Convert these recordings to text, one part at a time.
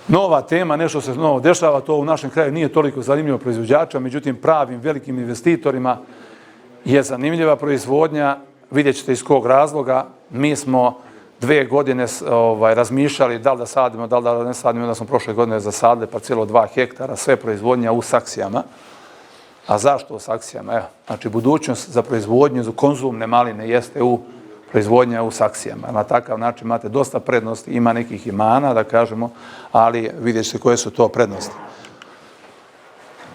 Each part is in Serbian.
Nova tema, nešto se novo dešava, to u našem kraju nije toliko zanimljivo proizvođača, međutim pravim velikim investitorima je zanimljiva proizvodnja, vidjet ćete iz kog razloga. Mi smo 2 godine razmišljali da li da sadimo, da li da ne sadimo, onda smo prošle godine zasadili parcelu 2 hektara, sve proizvodnja u saksijama. A zašto u saksijama? Evo, znači budućnost za proizvodnju, za konzumne maline jeste u proizvodnja u saksijama. Na takav način imate dosta prednosti, ima nekih i mana, da kažemo, ali vidjet ćete koje su to prednosti.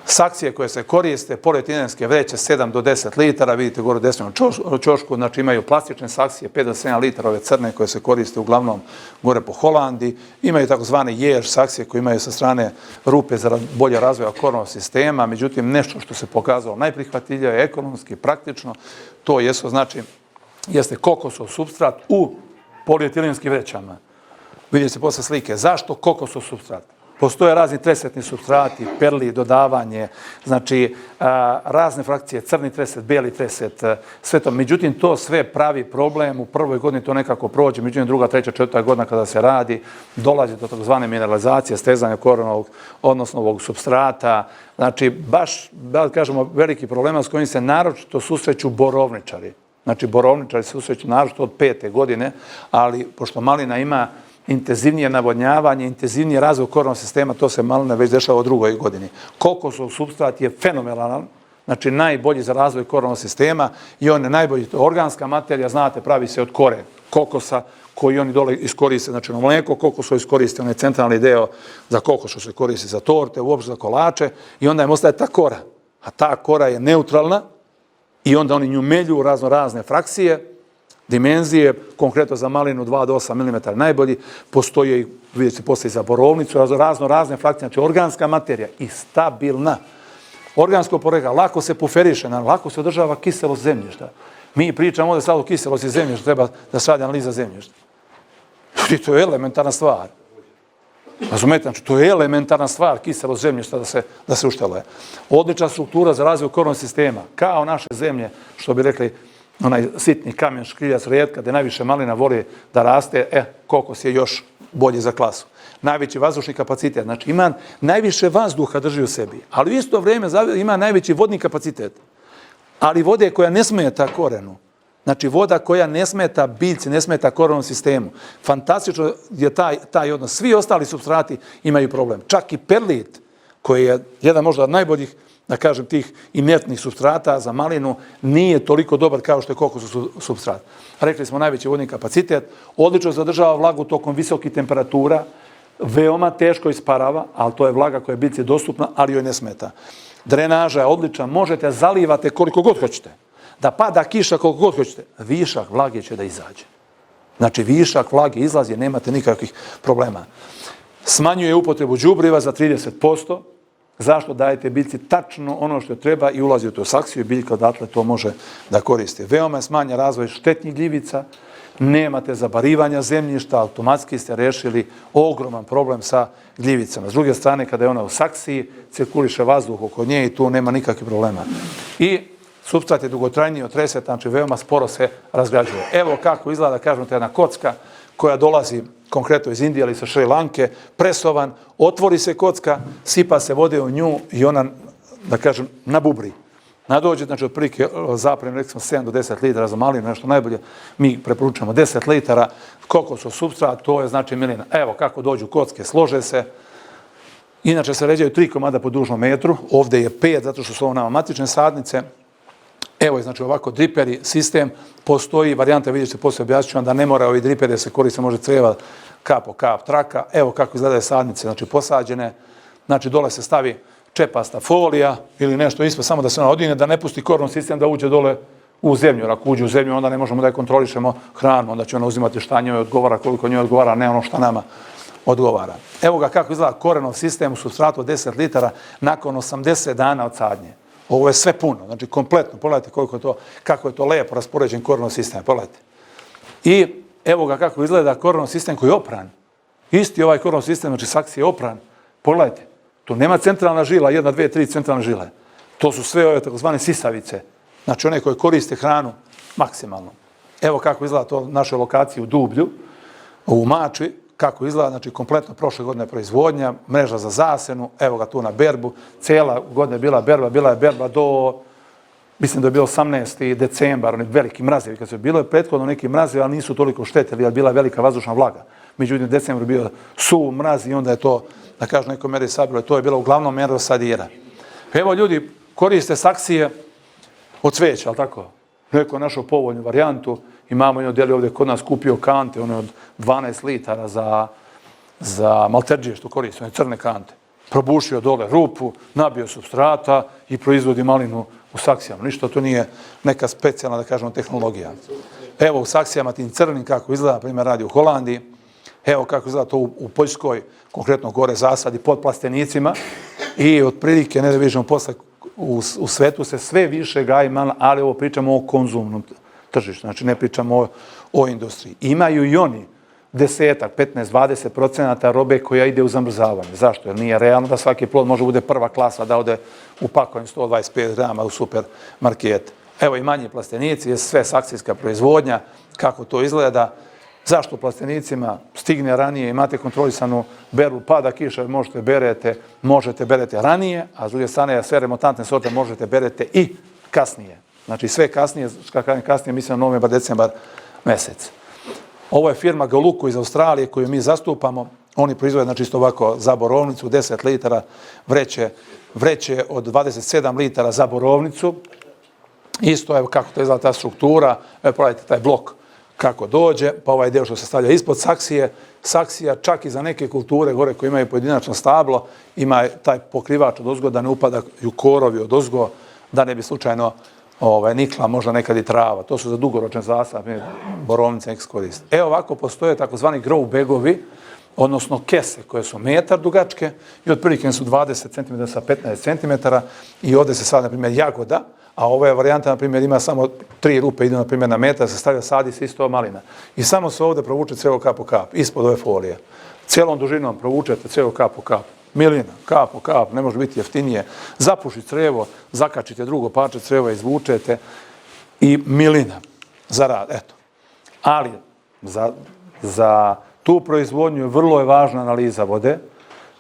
Saksije koje se koriste, polietilenske vreće 7 do 10 litara, vidite gore u desnom ćošku, znači imaju plastične saksije 5 do 7 litara, ove crne koje se koriste uglavnom gore po Holandiji. Imaju takozvane jež saksije koje imaju sa strane rupe za bolje razvoja korovnog sistema, međutim nešto što se pokazalo najprihvatljivije, ekonomski, praktično, to jeste kokosov supstrat u polietilenskih vrećama. Vidite se posle slike. Zašto kokosov supstrat? Postoje razni tresetni supstrati, perli, dodavanje, znači razne frakcije, crni treset, bijeli treset, sve to. Međutim, to sve pravi problem. U prvoj godini to nekako prođe, međutim, druga, treća, četvrta godina kada se radi, dolazi do takozvane mineralizacije, stezanja korenovog, odnosno ovog supstrata. Znači, baš, da kažemo, veliki problema s kojim se naročito susreću borovničari. Znači, borovničari se susreću naročito od 5. godine, ali pošto malina ima intenzivnije navodnjavanje, intenzivniji razvoj korovnog sistema, to se malina već dešava u 2. godini. Kokosov supstrat je fenomenalan, znači najbolji za razvoj korovnog sistema i on je najbolji, to je organska materija, znate, pravi se od kore kokosa koji oni dole iskoriste, znači mlijeko kokoso iskoriste, onaj centralni deo za kokos što se koristi za torte, uopšte za kolače i onda im ostaje ta kora, a ta kora je neutralna i onda oni nju melju u razne frakcije, dimenzije, konkretno za malinu 2 do 8 mm najbolji, postoje i, vidjet ćete postoji za borovnicu, razne frakcije, znači organska materija i stabilna. Organsko porekla, lako se puferiše, lako se održava kiselost zemljišta. Mi pričamo ovdje sad o kiselosti zemljišta, treba da se radi analiza zemljišta. I to je elementarna stvar. Razumete, znači to je elementarna stvar, kiselost zemljišta da se ušteluje. Odlična struktura za razvoj korovnog sistema, kao naše zemlje, što bi rekli, onaj sitni kamen, škriljac, rijetka, gdje najviše malina voli da raste, kokos je još bolji za klasu. Najveći vazdušni kapacitet, znači ima najviše vazduha drži u sebi, ali u isto vrijeme ima najveći vodni kapacitet, ali vode koja ne smeta korenu. Znači voda koja ne smeta biljci, ne smeta korovnom sistemu. Fantastično je taj odnos. Svi ostali supstrati imaju problem. Čak i perlit, koji je jedan možda od najboljih, da kažem, tih inertnih supstrata za malinu, nije toliko dobar kao što je kokosov supstrat. Rekli smo najveći vodni kapacitet, odlično zadržava vlagu tokom visokih temperatura, veoma teško isparava, ali to je vlaga koja je biljci dostupna, ali joj ne smeta. Drenaža je odlična, možete zalivate koliko god hoćete. Da pada kiša koliko god hoćete, višak vlage će da izađe. Znači višak vlage izlazi, nemate nikakvih problema. Smanjuje upotrebu đubriva za 30%. Zašto? Dajete biljci tačno ono što treba i ulazi u tu saksiju i biljka odatle to može da koristi. Veoma je smanjen razvoj štetnih gljivica, nemate zabarivanja zemljišta, automatski ste rešili ogroman problem sa gljivicama. S druge strane, kada je ona u saksiji, cirkuliše vazduh oko nje i tu nema nikakvih problema. I supstrat je dugotrajniji od treseta, znači veoma sporo se razgrađuje. Evo kako izgleda, kažem te, jedna kocka koja dolazi konkretno iz Indije ili sa Šri Lanke, presovan, otvori se kocka, sipa se vode u nju i ona, da kažem, nabubri. Nadođe, znači, otprilike zapremno, rekli smo 7 do 10 litara za malinu, nešto najbolje, mi preporučamo 10 litara, kokosov supstrat, to je znači milina. Evo kako dođu kocke, slože se. Inače se ređaju 3 komada po dužnom metru, ovdje je 5, zato što su ovo nama matične sadnice. Evo je, znači, ovako driperi sistem, postoji varijanta, vidjet ćete poslije objasnit ću vam da ne mora ovi driperi da se koriste, može creva kap po kap traka. Evo kako izgledaju sadnice, znači posađene, znači dole se stavi čepasta folija ili nešto ispod, samo da se ona odine, da ne pusti korovni sistem da uđe dole u zemlju. Jer ako uđe u zemlju, onda ne možemo da je kontrolišemo hranu, onda će ona uzimati šta njoj odgovara, koliko njoj odgovara, ne ono šta nama odgovara. Evo ga kako izgleda korenov sistem u supstratu od 10 litara nakon 80 dana od sadnje. Ovo je sve puno, znači kompletno. Pogledajte kako je to lijepo raspoređen korenov sistem. Pogledajte. I evo ga kako izgleda korenov sistem koji je opran. Isti ovaj korenov sistem, znači saksija je opran. Pogledajte, tu nema centralna žila, 1, 2, 3 centralne žile. To su sve ove takozvane sisavice. Znači one koje koriste hranu maksimalno. Evo kako izgleda to naše lokacije u Dublju, u Mačvi, kako izgleda, znači kompletno prošle godine proizvodnja, mreža za zasenu, evo ga tu na berbu, cijela godina je bila berba do, mislim da je bilo 18. decembar, oni veliki mrazevi, kad su bilo je prethodno neki mrazevi, ali nisu toliko štetili, jer bila je velika vazdušna vlaga. Međutim, u decembru bio suv mraz i onda je to, da kažem, neko meri sabilo, to je bilo uglavnom mero sadira. Evo ljudi koriste saksije od cveća, ali tako? Neko je našao povoljnu varijantu, imamo jedno djeli ovdje kod nas kupio kante, one od 12 litara za malterđije što koriste, one crne kante. Probušio dole rupu, nabio supstrata i proizvodi malinu u saksijama. Ništa, to nije neka specijalna, da kažemo, tehnologija. Evo u saksijama tim crnim kako izgleda, na primjer radi u Holandiji. Evo kako izgleda to u Poljskoj, konkretno gore zasadi pod plastenicima i otprilike, ne da vidimo posle, u svetu se sve više gaji malina, ali ovo pričamo o konzumnom tržištu, znači ne pričamo o industriji. Imaju i oni 10, 15, 20% robe koja ide u zamrzavanje. Zašto? Jer nije realno da svaki plod može bude prva klasa, da ode u pakovanju 125 grama u supermarket. Evo i manji plastenici, je sve saksijska proizvodnja, kako to izgleda. Zašto u plastenicima stigne ranije, imate kontrolisanu berbu, pada kiša, možete berete ranije, a s druge strane sve remontantne sorte možete berete i kasnije. Znači sve kasnije, mislim na novembar, decembar mesec. Ovo je firma Galuko iz Australije koju mi zastupamo. Oni proizvode, znači isto ovako, za borovnicu, 10 litara, vreće od 27 litara za borovnicu. Isto, evo kako to izgleda ta struktura, evo pogledajte taj blok kako dođe, pa ovaj deo što se stavlja ispod saksije. Saksija čak i za neke kulture gore koje imaju pojedinačno stablo, ima taj pokrivač od ozgo da ne upadaju korovi od ozgo, da ne bi slučajno nikla, možda nekad i trava. To su za dugoročne zasade, borovnice nek se koriste. Evo ovako postoje takozvani grow bagovi, odnosno kese koje su metar dugačke i otprilike su 20 cm sa 15 cm i ovdje se sad, na primjer, jagoda, a ova je varijanta, na primjer, ima samo 3 rupe, idu, na primjer, na metar, se stavlja, sadi se isto malina. I samo se ovdje provuče crevo kap po kap, ispod ove folije. Cijelom dužinom provučete crevo kap po kap. Milina, kap po kap, ne može biti jeftinije. Zapuši crevo, zakačite drugo parče creva, izvučete i milina za rad, eto. Ali za tu proizvodnju vrlo je važna analiza vode.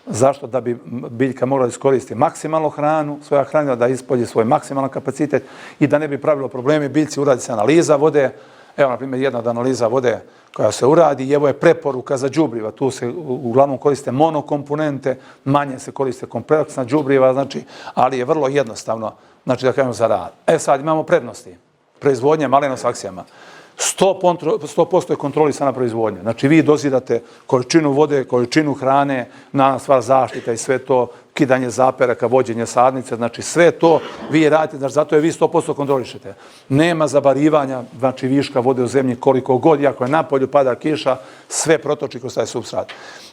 Zašto? Da bi biljka mogla iskoristiti maksimalno hranu, svoja hranila, da ispolji svoj maksimalan kapacitet i da ne bi pravilo problemi biljci, uradi se analiza vode. Evo, na primjer, jedna od analiza vode koja se uradi i evo je preporuka za đubriva. Tu se uglavnom koriste monokomponente, manje se koriste kompleksna đubriva, znači, ali je vrlo jednostavno, znači da kažemo za rad. Sad imamo prednosti. Proizvodnja malina s akcijama. 100% je kontrolisana proizvodnja. Znači vi dozirate količinu vode, količinu hrane, na stvar zaštita i sve to, kidanje zaperaka, vođenje sadnice, znači sve to vi radite, znači zato je vi 100% kontrolišete. Nema zabarivanja, znači viška vode u zemlji koliko god, iako je na polju pada kiša, sve protoči kroz taj supstrat.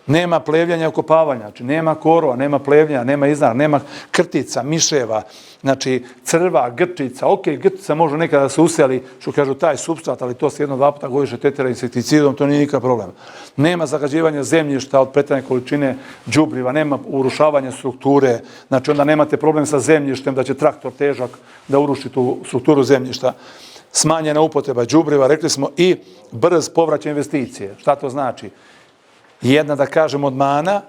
Nema plevljanja i okopavanja, znači nema korova, nema plevljanja, nema iznara, nema krtica, miševa, znači crva, grčica, ok, grčica može nekada da se useli, što kažu taj supstrat, ali to se 1-2 puta godišnje tretira insekticidom, to nije nikakav problem. Nema zagađivanja zemljišta od pretjerane količine đubriva, nema urušavanja strukture, znači onda nemate problem sa zemljištem da će traktor težak da uruši tu strukturu zemljišta. Smanjena upotreba đubriva, rekli smo, i brz povraćaj investicije. Šta to znači? Jedna, da kažemo, od mana,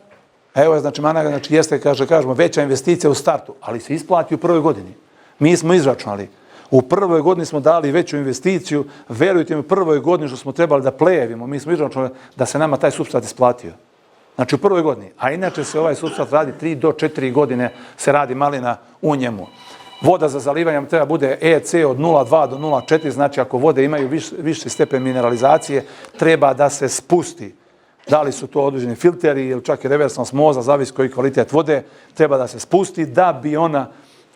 evo je, znači, mana, znači, jeste, kažemo, veća investicija u startu, ali se isplati u prvoj godini. Mi smo izračunali. U prvoj godini smo dali veću investiciju, verujte mi, u prvoj godini što smo trebali da plejevimo, mi smo izračunali da se nama taj supstrat isplatio. Znači, u prvoj godini. A inače se ovaj supstrat radi 3 do 4 godine, se radi malina u njemu. Voda za zalivanje treba bude EC od 0,2 do 0,4, znači ako vode imaju viši stepen mineralizacije, treba da se spusti. Da li su to određeni filteri ili čak i reversna osmoza, zavisi koji kvalitet vode, treba da se spusti da bi ona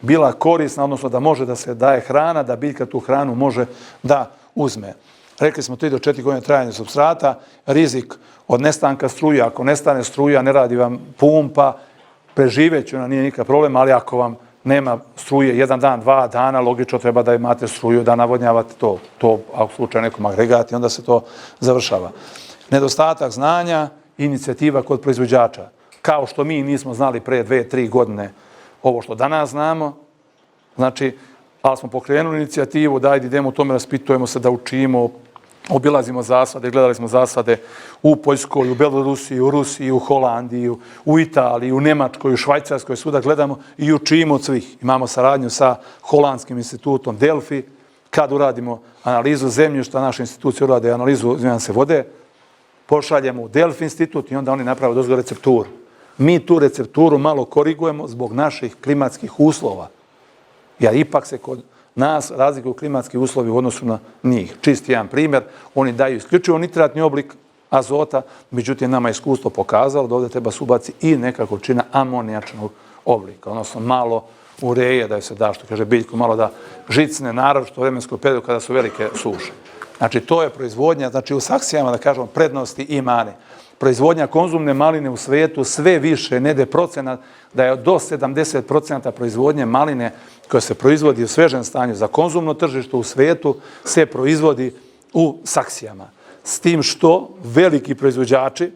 bila korisna, odnosno da može da se daje hrana, da biljka tu hranu može da uzme. Rekli smo 3 do 4 godine trajanja supstrata, rizik od nestanka struje, ako nestane struja, ne radi vam pumpa, preživeću, nije nikakav problem, ali ako vam nema struje 1 dan, 2 dana, logično treba da imate struju, da navodnjavate to ako slučaju nekom agregati, onda se to završava. Nedostatak znanja, inicijativa kod proizvođača. Kao što mi nismo znali pre 2-3 godine ovo što danas znamo, znači, ali smo pokrenuli inicijativu da idemo u tome, raspitujemo se, da učimo, obilazimo zasade, gledali smo zasade u Poljskoj, u Belorusiji, u Rusiji, u Holandiji, u Italiji, u Nemačkoj, u Švajcarskoj, svuda gledamo i učimo od svih. Imamo saradnju sa Holandskim institutom Delfi, kad uradimo analizu zemljišta, naše institucije urade analizu se vode, pošaljemo u Delfi institut i onda oni naprave dozgo recepturu. Mi tu recepturu malo korigujemo zbog naših klimatskih uslova. Jer ipak se kod nas razlikuju klimatski uslovi u odnosu na njih. Čist jedan primjer, oni daju isključivo nitratni oblik azota, međutim nama je iskustvo pokazalo da ovdje treba subaci i neka količina amonijačnog oblika, odnosno malo ureje da se da, što kaže biljku, malo da žicne, naročito u vremenskom periodu kada su velike suše. Znači to je proizvodnja, znači u saksijama da kažemo prednosti i mane. Proizvodnja konzumne maline u svijetu sve više, nede procenat da je do 70% proizvodnje maline koja se proizvodi u svežem stanju za konzumno tržište u svijetu se proizvodi u saksijama. S tim što veliki proizvođači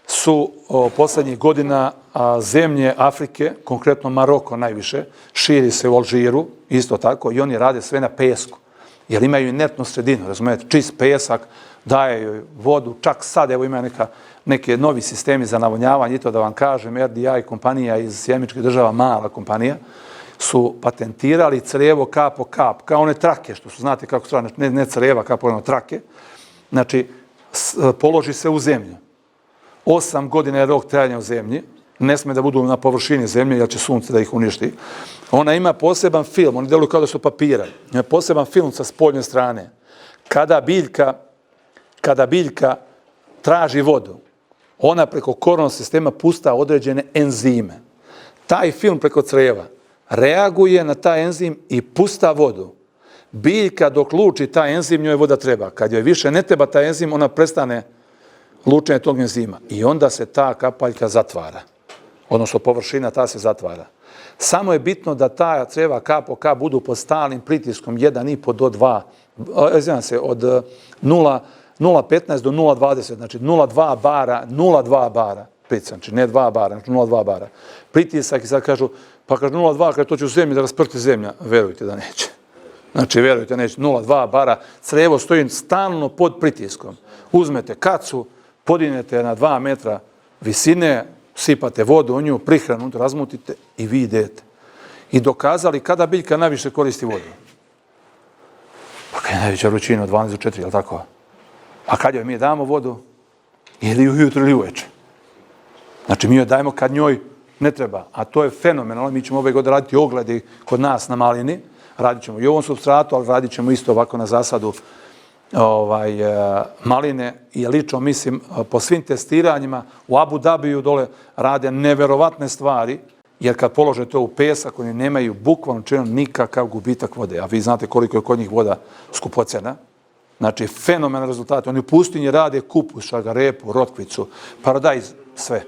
su poslednjih godina zemlje Afrike, konkretno Maroko najviše, širi se u Alžiru, isto tako, i oni rade sve na pesku, jer imaju inertnu sredinu, razumijete, čist pesak, daje joj vodu, čak sad, evo ima neke novi sistemi za navodnjavanje, i to da vam kažem, RDI kompanija iz Sjemičkih država, mala kompanija, su patentirali crevo kap po kap, kao one trake, što su, znate kako su, ne creva, kao one trake, znači, položi se u zemlju. 8 godina je rok trajanja u zemlji, ne sme da budu na površini zemlje, jer će sunce da ih uništi. Ona ima poseban film, oni deluju kao da su papira, ima poseban film sa spoljne strane. Kada biljka traži vodu, ona preko koronnog sistema pusta određene enzime. Taj film preko creva reaguje na taj enzim i pusta vodu. Biljka dok luči taj enzim, njoj voda treba. Kad joj više ne treba taj enzim, ona prestane lučenje tog enzima. I onda se ta kapaljka zatvara. Odnosno površina ta se zatvara. Samo je bitno da ta creva kap po kap budu pod stalnim pritiskom 1,5 do 2, znam se, od 0,15 do 0,20, znači 0,2 bara, 0,2 bara, znači ne 2 bara, znači 0,2 bara. Pritisak i sad kažu, pa kažu 0,2, kada to će u zemlji da rasprti zemlja, verujte da neće. Znači, verujte, neće, 0,2 bara, crevo stoji stalno pod pritiskom. Uzmete kacu, podignete na 2 metra visine, sipate vodu u nju, prihranu, razmutite i vi idete. I dokazali kada biljka najviše koristi vodu. Pa kada je najveća vrućina od 12 do 4, je li tako? A kad joj mi damo vodu? Ili ujutro ili uveče. Znači, mi joj dajemo kad njoj ne treba. A to je fenomenalno. Mi ćemo ove godine raditi ogledi kod nas na malini. Radit ćemo i ovom supstratu, ali radit ćemo isto ovako na zasadu maline. I lično mislim, po svim testiranjima u Abu Dhabiju dole rade neverovatne stvari, jer kad polože to u pesak, oni nemaju bukvalno činjeno nikakav gubitak vode. A vi znate koliko je kod njih voda skupocena. Znači, fenomenalni rezultati. Oni u pustinji rade kupus, šargarepu, rotkvicu, paradajz, sve.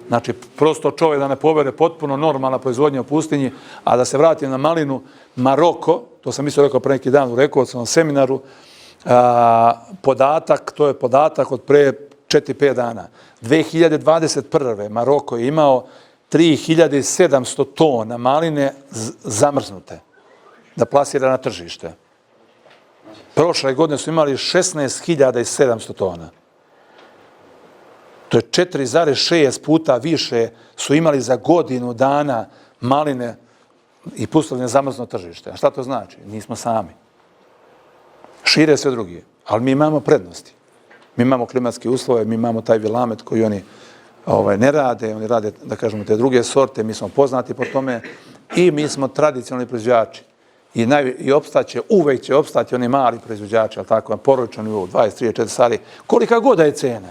Znači, prosto čovjek da ne povere potpuno normalna proizvodnja u pustinji, a da se vrati na malinu, Maroko, to sam isto rekao pre neki dan u Rekovcom seminaru, podatak, to je podatak od pre 4-5 dana. 2021. Maroko je imao 3700 tona maline zamrznute da plasira na tržište. Prošle godine su imali 16.700 tona. To je 4,6 puta više su imali za godinu dana maline i pustili na zamrzno tržište. A šta to znači? Nismo sami. Šire sve drugi. Ali mi imamo prednosti. Mi imamo klimatske uslove, mi imamo taj vilamet koji oni ne rade. Oni rade, da kažemo, te druge sorte. Mi smo poznati po tome i mi smo tradicionalni proizvođači. I opstaće, uvek će opstati oni mali proizvođači, ali tako, na porodičnom nivou, 20-34 sari. Kolika god da je cena,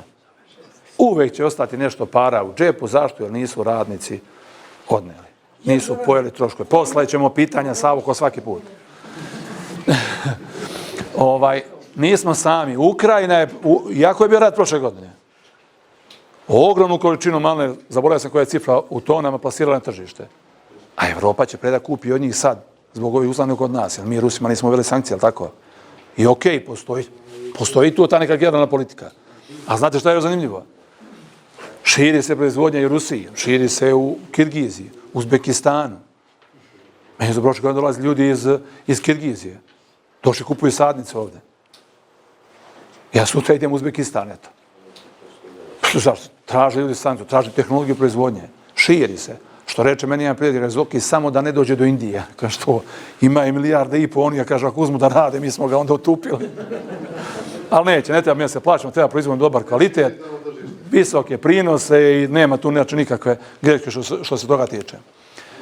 uvek će ostati nešto para u džepu. Zašto? Jer nisu radnici odneli. Nisu pojeli troškove. Posle ćemo pitanja Savo ko svaki put. Nismo sami. Ukrajina je, jako je bio rad prošle godine, ogromnu količinu maline, zaboravio sam koja je cifra u tonama, plasirala na tržište. A Evropa će preda kupi od njih sad, zbog ovih uslovnih kod nas, jer mi Rusima nismo uveli sankcije, ali tako? I okej, postoji tu ta neka generalna politika. A znate šta je zanimljivo? Širi se proizvodnja i u Rusiji, širi se u Kirgiziji, Uzbekistanu. Meni su prošle godine dolazili ljudi iz Kirgizije. Došli kupuju sadnice ovde. Ja sutra idem u Uzbekistan, eto. Zašto? Traže ljudi stanicu, traže tehnologiju proizvodnje. Širi se. Što reče meni jedan prijatelj Rezoki, samo da ne dođe do Indije. Kaže što, ima i milijarde i po, oni ga kaže, ako uzmu da rade, mi smo ga onda utupili. Ali neće, ne treba mi da se plaćamo, treba proizvoditi dobar kvalitet, visoke prinose i nema tu nikakve greške što se toga tiče.